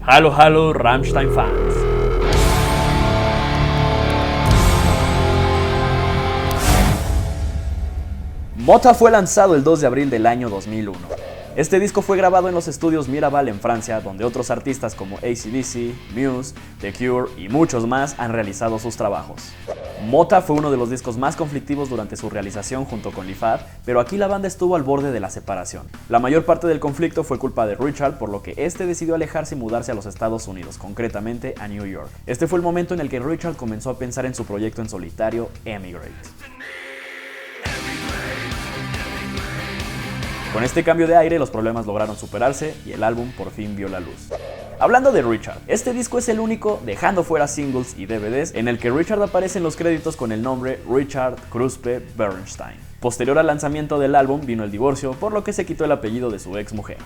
Hallo, hallo, Rammstein fans. Motta fue lanzado el 2 de abril del año 2001. Este disco fue grabado en los estudios Miraval en Francia, donde otros artistas como AC/DC, Muse, The Cure y muchos más han realizado sus trabajos. Motta fue uno de los discos más conflictivos durante su realización junto con Lifad, pero aquí la banda estuvo al borde de la separación. La mayor parte del conflicto fue culpa de Richard, por lo que este decidió alejarse y mudarse a los Estados Unidos, concretamente a New York. Este fue el momento en el que Richard comenzó a pensar en su proyecto en solitario, Emigrate. Con este cambio de aire, los problemas lograron superarse y el álbum por fin vio la luz. Hablando de Richard, este disco es el único, dejando fuera singles y DVDs, en el que Richard aparece en los créditos con el nombre Richard Kruspe Bernstein. Posterior al lanzamiento del álbum vino el divorcio, por lo que se quitó el apellido de su ex mujer.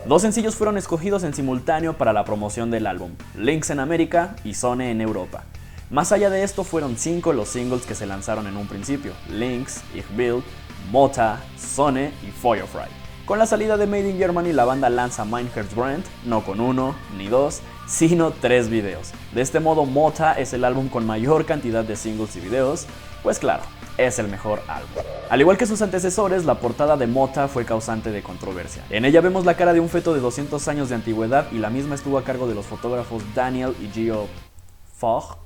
Dos sencillos fueron escogidos en simultáneo para la promoción del álbum, Lynx en América y Sonne en Europa. Más allá de esto, fueron 5 los singles que se lanzaron en un principio: Lynx, Ich Will, Motta, Sonne y Feuerfrei. Con la salida de Made in Germany, la banda lanza Mein Herzbrand, no con 1 ni 2, sino 3 videos. De este modo, Motta es el álbum con mayor cantidad de singles y videos, pues claro, es el mejor álbum. Al igual que sus antecesores, la portada de Motta fue causante de controversia. En ella vemos la cara de un feto de 200 años de antigüedad y la misma estuvo a cargo de los fotógrafos Daniel y Gio Foch,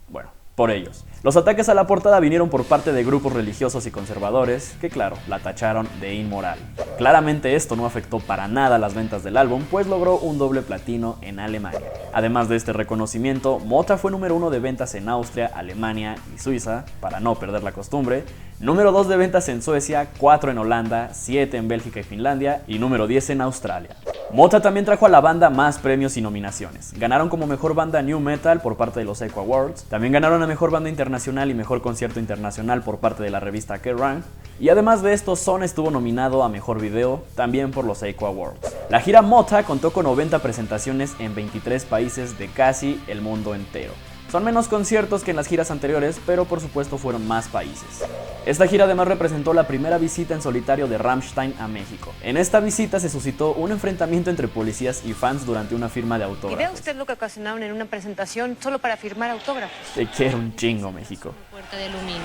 bueno, por ellos. Los ataques a la portada vinieron por parte de grupos religiosos y conservadores que, claro, la tacharon de inmoral. Claramente esto no afectó para nada las ventas del álbum, pues logró un doble platino en Alemania. Además de este reconocimiento, Motta fue número 1 de ventas en Austria, Alemania y Suiza, para no perder la costumbre, número 2 de ventas en Suecia, 4 en Holanda, 7 en Bélgica y Finlandia y número 10 en Australia. Motta también trajo a la banda más premios y nominaciones. Ganaron como mejor banda New Metal por parte de los Echo Awards, también ganaron a mejor banda internacional y mejor concierto internacional por parte de la revista Kerrang! Y además de esto, Sonne estuvo nominado a mejor video también por los Echo Awards. La gira Motta contó con 90 presentaciones en 23 países de casi el mundo entero. Son menos conciertos que en las giras anteriores, pero por supuesto fueron más países. Esta gira además representó la primera visita en solitario de Rammstein a México. En esta visita se suscitó un enfrentamiento entre policías y fans durante una firma de autógrafos. ¿Y ve usted lo que ocasionaron en una presentación solo para firmar autógrafos? Te quiero un chingo, México. Puerta de aluminio.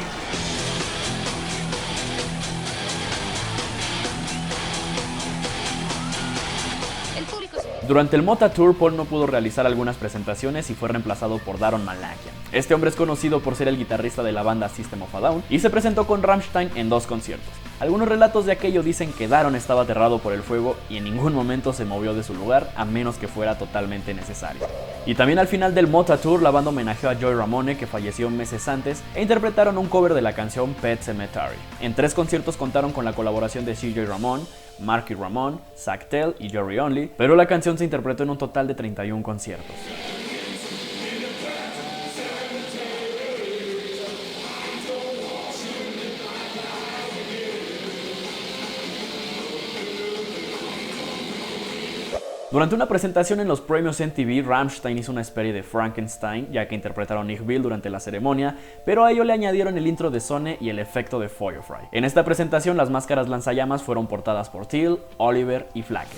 Durante el Motta Tour, Paul no pudo realizar algunas presentaciones y fue reemplazado por Daron Malakian. Este hombre es conocido por ser el guitarrista de la banda System of a Down y se presentó con Rammstein en 2 conciertos. Algunos relatos de aquello dicen que Daron estaba aterrado por el fuego y en ningún momento se movió de su lugar, a menos que fuera totalmente necesario. Y también al final del Motta Tour, la banda homenajeó a Joey Ramone, que falleció meses antes, e interpretaron un cover de la canción Pet Sematary. En 3 conciertos contaron con la colaboración de CJ Ramone, Marky Ramone, Zach Tell y Jerry Only, pero la canción se interpretó en un total de 31 conciertos. Durante una presentación en los premios MTV, Rammstein hizo una especie de Frankenstein, ya que interpretaron Ich Will durante la ceremonia, pero a ello le añadieron el intro de Sonne y el efecto de Feuerfrei. En esta presentación, las máscaras lanzallamas fueron portadas por Till, Oliver y Flake.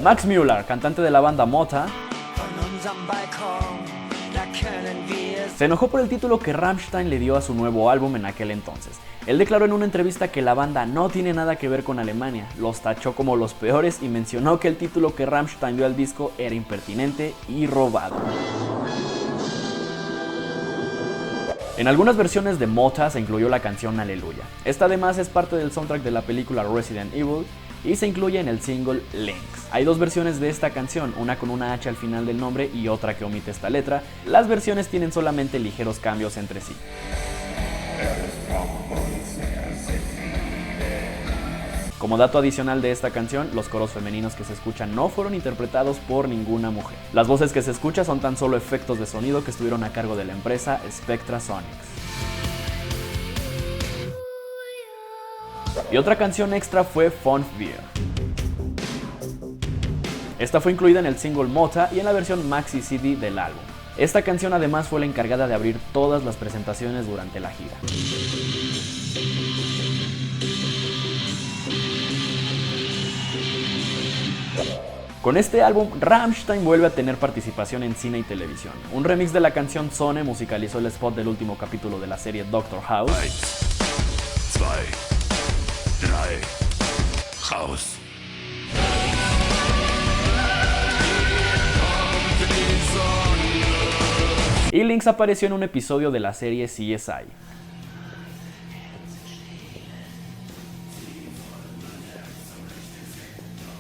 Max Müller, cantante de la banda Motta, se enojó por el título que Rammstein le dio a su nuevo álbum en aquel entonces. Él declaró en una entrevista que la banda no tiene nada que ver con Alemania, los tachó como los peores y mencionó que el título que Rammstein dio al disco era impertinente y robado. En algunas versiones de Motta se incluyó la canción Aleluya. Esta además es parte del soundtrack de la película Resident Evil y se incluye en el single Lynx. Hay 2 versiones de esta canción, una con una H al final del nombre y otra que omite esta letra. Las versiones tienen solamente ligeros cambios entre sí. Como dato adicional de esta canción, los coros femeninos que se escuchan no fueron interpretados por ninguna mujer. Las voces que se escuchan son tan solo efectos de sonido que estuvieron a cargo de la empresa Spectra Sonics. Y otra canción extra fue Fünf Bier. Esta fue incluida en el single Motta y en la versión maxi CD del álbum. Esta canción además fue la encargada de abrir todas las presentaciones durante la gira. Con este álbum, Rammstein vuelve a tener participación en cine y televisión. Un remix de la canción Sonne musicalizó el spot del último capítulo de la serie Doctor House. 1, 2, 3, House. Y Lynx apareció en un episodio de la serie CSI.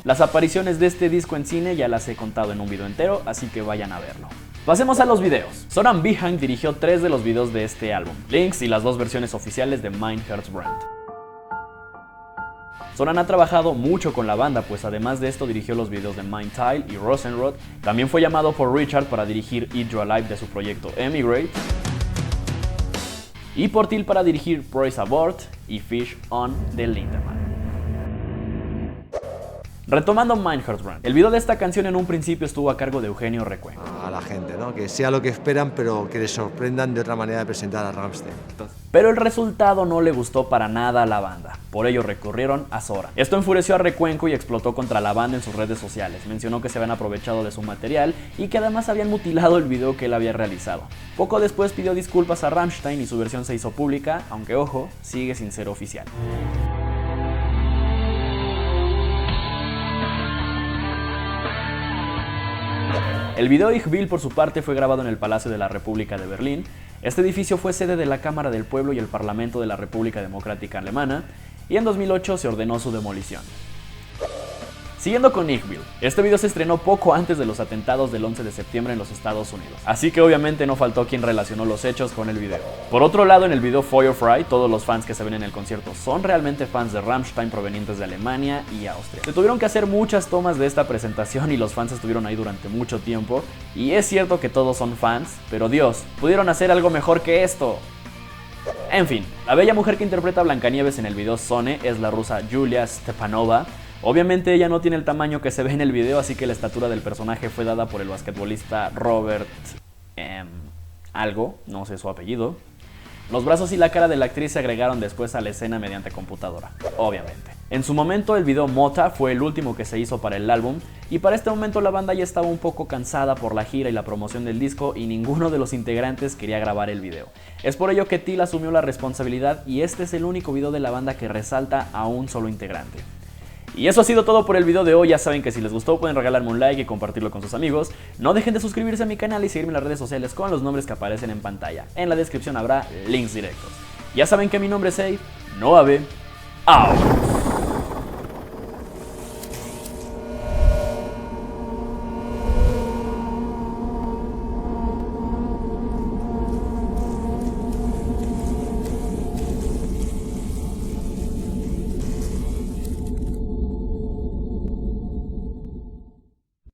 Las apariciones de este disco en cine ya las he contado en un video entero, así que vayan a verlo. Pasemos a los videos. Soran Behan dirigió 3 de los videos de este álbum, Lynx y las 2 versiones oficiales de Mein Herz brennt. Soran ha trabajado mucho con la banda, pues además de esto dirigió los videos de Mein Teil y Rosenrod. También fue llamado por Richard para dirigir Eat You Alive de su proyecto Emigrate, y por Till para dirigir Praise Abort y Fish On de Lindemann. Retomando Mein Herz brennt, el video de esta canción en un principio estuvo a cargo de Eugenio Recuenco. A la gente, ¿no? Que sea lo que esperan, pero que les sorprendan de otra manera de presentar a Rammstein. Pero el resultado no le gustó para nada a la banda, por ello recurrieron a Soran. Esto enfureció a Recuenco y explotó contra la banda en sus redes sociales. Mencionó que se habían aprovechado de su material y que además habían mutilado el video que él había realizado. Poco después pidió disculpas a Rammstein y su versión se hizo pública, aunque ojo, sigue sin ser oficial. El video Ich Will, por su parte, fue grabado en el Palacio de la República de Berlín. Este edificio fue sede de la Cámara del Pueblo y el Parlamento de la República Democrática Alemana, y en 2008 se ordenó su demolición. Siguiendo con Ich Will, este video se estrenó poco antes de los atentados del 11 de septiembre en los Estados Unidos, así que obviamente no faltó quien relacionó los hechos con el video. Por otro lado, en el video Feuerfrei, todos los fans que se ven en el concierto son realmente fans de Rammstein provenientes de Alemania y Austria. Se tuvieron que hacer muchas tomas de esta presentación y los fans estuvieron ahí durante mucho tiempo, y es cierto que todos son fans, pero Dios, pudieron hacer algo mejor que esto. En fin, la bella mujer que interpreta a Blancanieves en el video Sonne es la rusa Yulia Stepanova. Obviamente ella no tiene el tamaño que se ve en el video, así que la estatura del personaje fue dada por el basquetbolista Robert... algo, no sé su apellido. Los brazos y la cara de la actriz se agregaron después a la escena mediante computadora, obviamente. En su momento el video Mota fue el último que se hizo para el álbum, y para este momento la banda ya estaba un poco cansada por la gira y la promoción del disco y ninguno de los integrantes quería grabar el video. Es por ello que Till asumió la responsabilidad y este es el único video de la banda que resalta a un solo integrante. Y eso ha sido todo por el video de hoy. Ya saben que si les gustó pueden regalarme un like y compartirlo con sus amigos. No dejen de suscribirse a mi canal y seguirme en las redes sociales con los nombres que aparecen en pantalla. En la descripción habrá links directos. Ya saben que mi nombre es Abe, no Abe, out.